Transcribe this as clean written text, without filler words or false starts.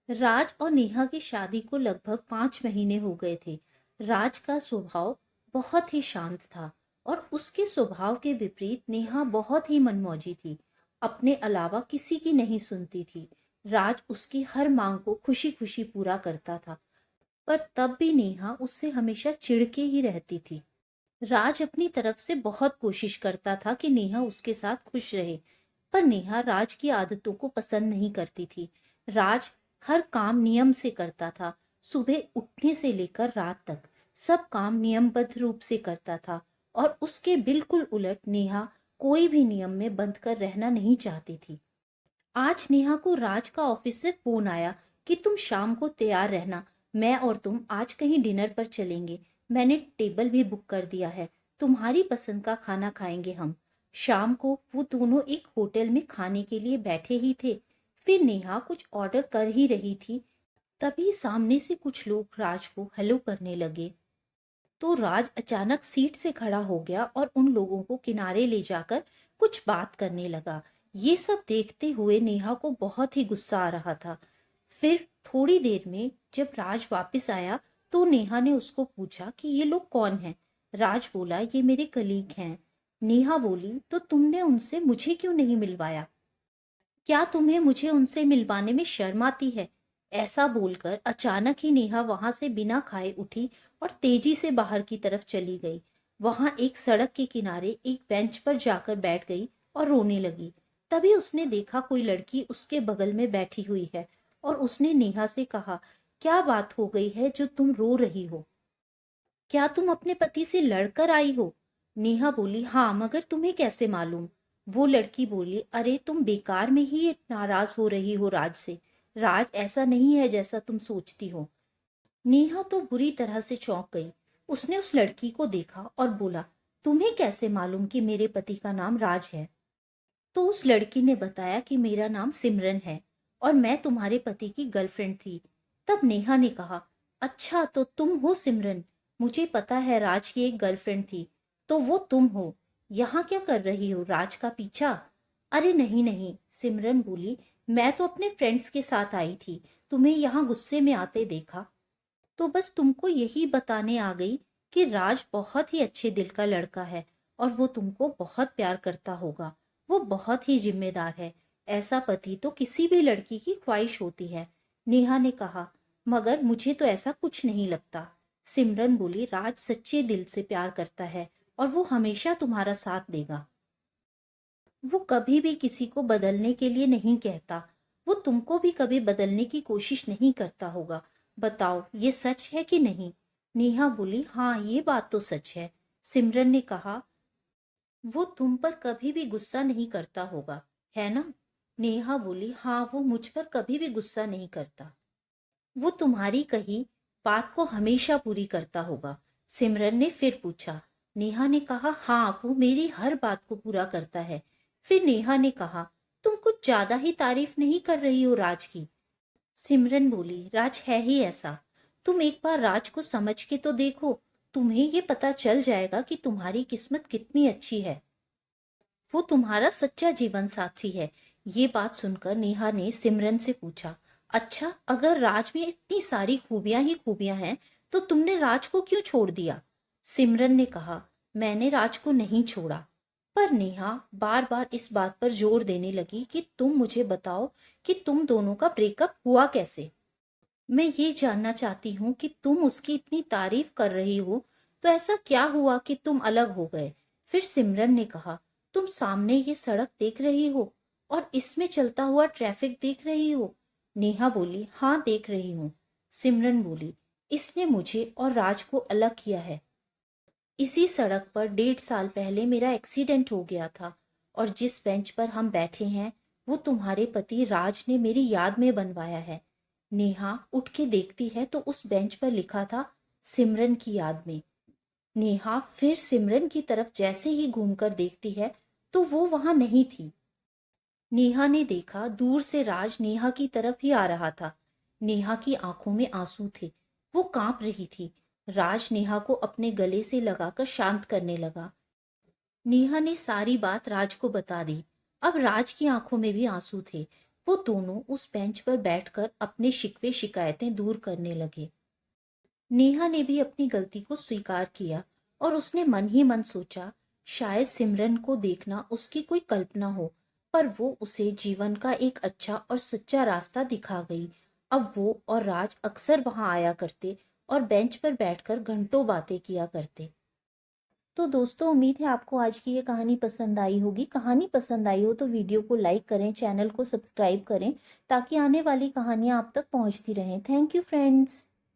राज और नेहा की शादी को लगभग 5 महीने हो गए थे। राज का स्वभाव बहुत ही शांत था और उसके स्वभाव के विपरीत नेहा बहुत ही मनमौजी थी। अपने अलावा किसी की नहीं सुनती थी। राज उसकी हर मांग को खुशी खुशी पूरा करता था, पर तब भी नेहा उससे हमेशा चिढ़ के ही रहती थी। राज अपनी तरफ से बहुत कोशिश करता था कि नेहा उसके साथ खुश रहे, पर नेहा राज की आदतों को पसंद नहीं करती थी। राज हर काम नियम से करता था। सुबह उठने से लेकर रात तक सब काम नियमबद्ध रूप से करता था, और उसके बिल्कुल उलट नेहा कोई भी नियम में बंध कर रहना नहीं चाहती थी। आज नेहा को राज का ऑफिस से फोन आया कि तुम शाम को तैयार रहना, मैं और तुम आज कहीं डिनर पर चलेंगे। मैंने टेबल भी बुक कर दिया है, तुम्हारी पसंद का खाना खाएंगे हम। शाम को वो दोनों एक होटल में खाने के लिए बैठे ही थे। फिर नेहा कुछ ऑर्डर कर ही रही थी, तभी सामने से कुछ लोग राज को हेलो करने लगे। तो राज अचानक सीट से खड़ा हो गया और उन लोगों को किनारे ले जाकर कुछ बात करने लगा। ये सब देखते हुए नेहा को बहुत ही गुस्सा आ रहा था। फिर थोड़ी देर में जब राज वापस आया तो नेहा ने उसको पूछा कि ये लोग कौन हैं। राज बोला, ये मेरे कलीग हैं। नेहा बोली, तो तुमने उनसे मुझे क्यों नहीं मिलवाया? क्या तुम्हें मुझे उनसे मिलवाने में शर्म आती है? ऐसा बोलकर अचानक ही नेहा वहां से बिना खाए उठी और तेजी से बाहर की तरफ चली गई। वहां एक सड़क के किनारे एक बेंच पर जाकर बैठ गई और रोने लगी। तभी उसने देखा कोई लड़की उसके बगल में बैठी हुई है, और उसने नेहा से कहा, क्या बात हो गई है जो तुम रो रही हो? क्या तुम अपने पति से लड़कर आई हो? नेहा बोली, हाँ, मगर तुम्हें कैसे मालूम? वो लड़की बोली, अरे तुम बेकार में ही नाराज हो रही हो राज से। राज ऐसा नहीं है जैसा तुम सोचती हो। नेहा तो बुरी तरह से चौंक गई। उसने उस लड़की को देखा और बोला, तुम्हें कैसे मालूम कि मेरे पति का नाम राज है? तो उस लड़की ने बताया कि मेरा नाम सिमरन है और मैं तुम्हारे पति की गर्लफ्रेंड थी। तब नेहा ने कहा, अच्छा तो तुम हो सिमरन। मुझे पता है राज की एक गर्लफ्रेंड थी, तो वो तुम हो। यहाँ क्या कर रही हो, राज का पीछा? अरे नहीं नहीं, सिमरन बोली, मैं तो अपने फ्रेंड्स के साथ आई थी, तुम्हें यहाँ गुस्से में आते देखा तो बस तुमको यही बताने आ गई कि राज बहुत ही अच्छे दिल का लड़का है और वो तुमको बहुत प्यार करता होगा। वो बहुत ही जिम्मेदार है। ऐसा पति तो किसी भी लड़की की ख्वाहिश होती है। नेहा ने कहा, मगर मुझे तो ऐसा कुछ नहीं लगता। सिमरन बोली, राज सच्चे दिल से प्यार करता है और वो हमेशा तुम्हारा साथ देगा। वो कभी भी किसी को बदलने के लिए नहीं कहता। वो तुमको भी कभी बदलने की कोशिश नहीं करता होगा। बताओ, ये सच है कि नहीं? नेहा बोली, हाँ, ये बात तो सच है। सिमरन ने कहा, वो तुम पर कभी भी गुस्सा नहीं करता होगा, है ना? नेहा बोली, हाँ, वो मुझ पर कभी भी गुस्सा नहीं करता। वो तुम्हारी कही बात को हमेशा पूरी करता होगा। सिमरन ने फिर पूछा। नेहा ने कहा, हाँ, वो मेरी हर बात को पूरा करता है। फिर नेहा ने कहा, तुम कुछ ज्यादा ही तारीफ नहीं कर रही हो राज की? सिमरन बोली, राज है ही ऐसा। तुम एक बार राज को समझ के तो देखो, तुम्हें ये पता चल जाएगा कि तुम्हारी किस्मत कितनी अच्छी है। वो तुम्हारा सच्चा जीवन साथी है। ये बात सुनकर नेहा ने सिमरन से पूछा, अच्छा, अगर राज में इतनी सारी खूबियां ही खूबियां हैं तो तुमने राज को क्यों छोड़ दिया? सिमरन ने कहा, मैंने राज को नहीं छोड़ा। पर नेहा बार बार इस बात पर जोर देने लगी कि तुम मुझे बताओ कि तुम दोनों का ब्रेकअप हुआ कैसे। मैं ये जानना चाहती हूँ कि तुम उसकी इतनी तारीफ कर रही हो, तो ऐसा क्या हुआ कि तुम अलग हो गए? फिर सिमरन ने कहा, तुम सामने ये सड़क देख रही हो और इसमें चलता हुआ ट्रैफिक देख रही हो? नेहा बोली, हाँ, देख रही हूँ। सिमरन बोली, इसने मुझे और राज को अलग किया है। इसी सड़क पर 1.5 साल पहले मेरा एक्सीडेंट हो गया था, और जिस बेंच पर हम बैठे हैं वो तुम्हारे पति राज ने मेरी याद में बनवाया है। नेहा उठ के देखती है तो उस बेंच पर लिखा था, सिमरन की याद में। नेहा फिर सिमरन की तरफ जैसे ही घूमकर देखती है तो वो वहां नहीं थी। नेहा ने देखा, दूर से राज नेहा की तरफ ही आ रहा था। नेहा की आंखों में आंसू थे, वो कांप रही थी। राज नेहा को अपने गले से लगाकर शांत करने लगा। नेहा ने सारी बात राज को बता दी। अब राज की आंखों में भी आंसू थे। वो दोनों उस बेंच पर बैठकर अपने शिकवे शिकायतें दूर करने लगे। नेहा ने भी अपनी गलती को स्वीकार किया और उसने मन ही मन सोचा, शायद सिमरन को देखना उसकी कोई कल्पना हो, पर वो उसे जीवन का एक अच्छा और सच्चा रास्ता दिखा गई। अब वो और राज अक्सर वहां आया करते और बेंच पर बैठकर घंटों बातें किया करते। तो दोस्तों, उम्मीद है आपको आज की ये कहानी पसंद आई होगी। कहानी पसंद आई हो तो वीडियो को लाइक करें, चैनल को सब्सक्राइब करें ताकि आने वाली कहानियां आप तक पहुंचती रहें। Thank you friends.